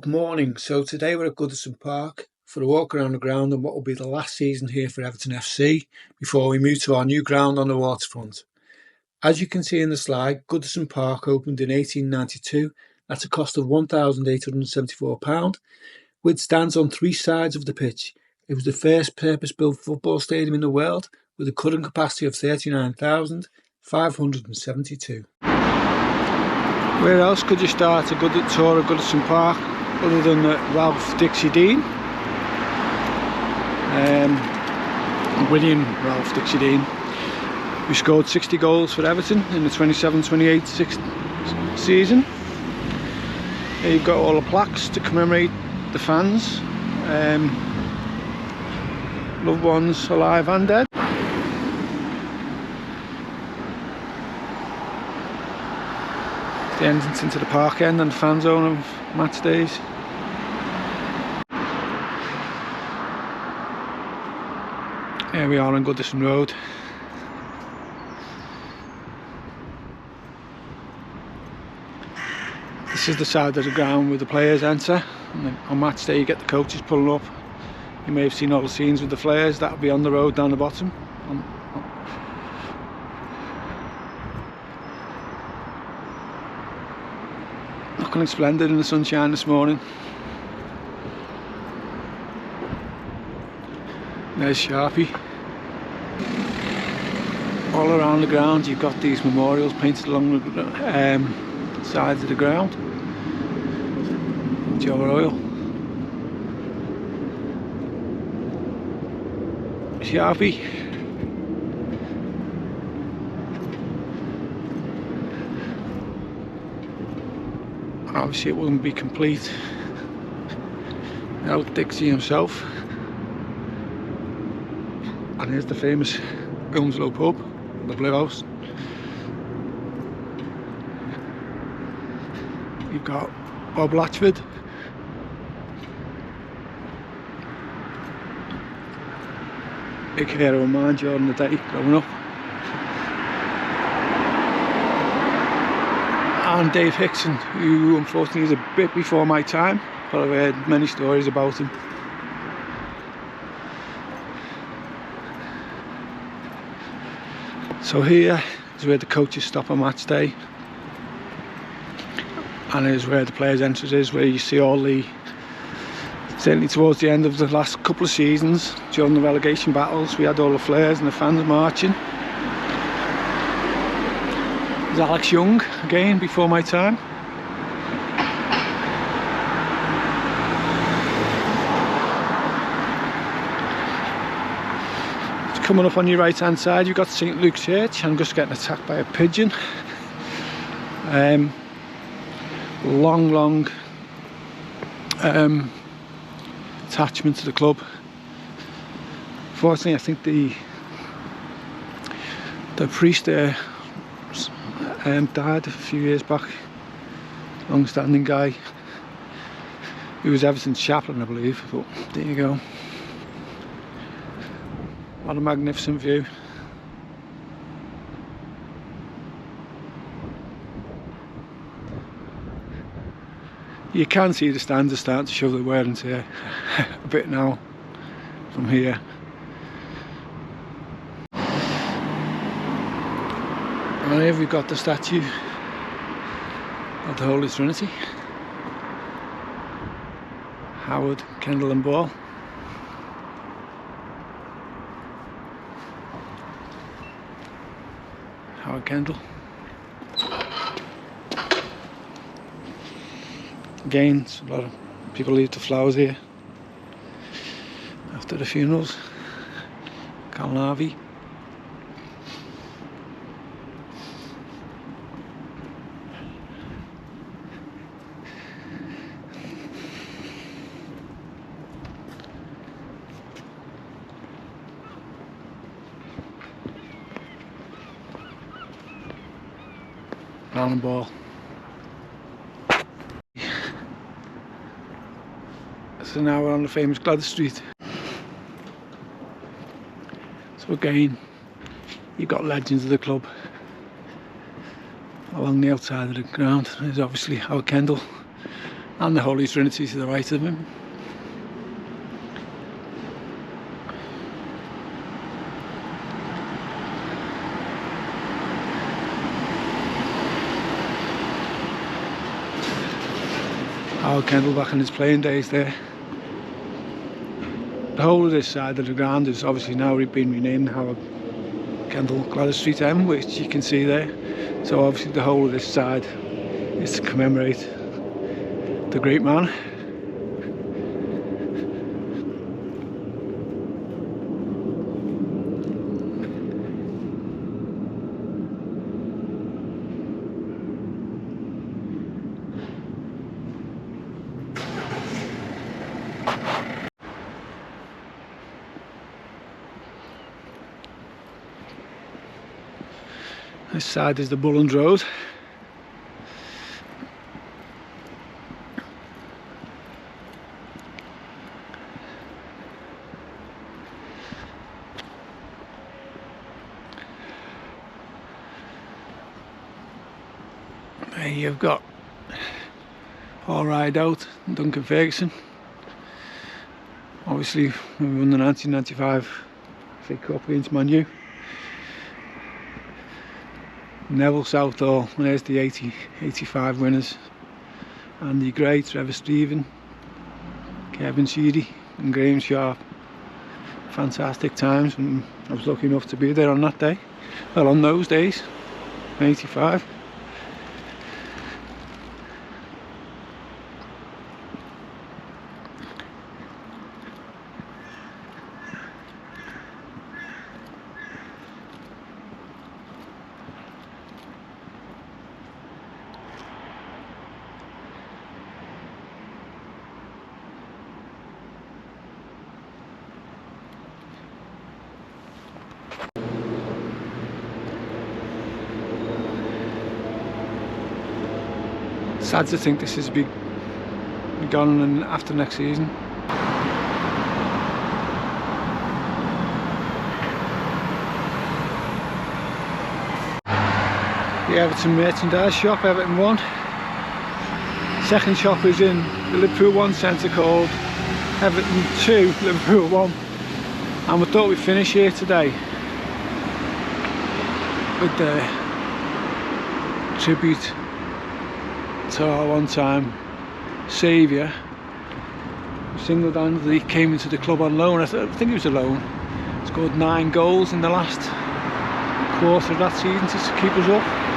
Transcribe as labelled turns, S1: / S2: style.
S1: Good morning. So today we're at Goodison Park for a walk around the ground and what will be the last season here for Everton FC before we move to our new ground on the waterfront. As you can see in the slide, Goodison Park opened in 1892 at a cost of £1,874, with stands on three sides of the pitch. It was the first purpose-built football stadium in the world with a current capacity of 39,572. Where else could you start a good tour of Goodison Park other than Ralph Dixie Dean? William Ralph Dixie Dean, who scored 60 goals for Everton in the 27-28 season. Here you've got all the plaques to commemorate the fans, loved ones alive and dead. The entrance into the park end and the fan zone of match days. Here we are on Goodison Road. This is the side of the ground where the players enter, and on match day you get the coaches pulling up. You may have seen all the scenes with the flares. That'll be on the road down the bottom. Looking splendid in the sunshine this morning. There's Sharpie. All around the ground you've got these memorials painted along the sides of the ground. Joe Royal. Sharpie. Obviously it wouldn't be complete without Dixie himself. And here's the famous Wilmslow pub, the Blue House. You've got Bob Latchford. Big hero of mine during the day growing up. And Dave Hickson, who unfortunately is a bit before my time, but I've heard many stories about him. So here is where the coaches stop on match day, and is where the players' entrance is, where you see all the, certainly towards the end of the last couple of seasons, during the relegation battles, we had all the flares and the fans marching. There's Alex Young, again, before my time. Coming up on your right hand side you've got St Luke's Church. I'm just getting attacked by a pigeon. Long attachment to the club. Fortunately I think the priest there died a few years back. Long-standing guy. He was Everton's chaplain, I believe, but there you go. What a magnificent view. You can see the stands are starting to show the wear and tear a bit now from here. And here we've got the statue of the Holy Trinity. Howard, Kendall and Ball. Howard Kendall. Again, a lot of people leave the flowers here after the funerals. Colin Harvey. Alan Ball. So now we're on the famous Gwladys Street. So again, you've got legends of the club along the outside of the ground. There's obviously Howard Kendall, and the Holy Trinity to the right of him. Our Kendall back in his playing days there. The whole of this side of the ground is obviously now been renamed Howard Kendall Gwladys Street M, which you can see there. So obviously the whole of this side is to commemorate the great man. This side is the Bulland Road. There you've got All Ride Out and Duncan Ferguson. Obviously when we won the 1995 FA Cup against Man U. Neville Southall, and there's the 85 winners. Andy Gray, Trevor Stephen, Kevin Sheedy and Graham Sharp. Fantastic times, and I was lucky enough to be there on that day. Well, on those days, 85. Sad to think this is be gone after next season. The Everton merchandise shop, Everton 1. Second shop is in the Liverpool 1 centre called Everton 2, Liverpool 1. And we thought we'd finish here today with the tribute to our one-time saviour, who single-handedly came into the club on loan. I think it was a loan. Scored 9 goals in the last quarter of that season to keep us up.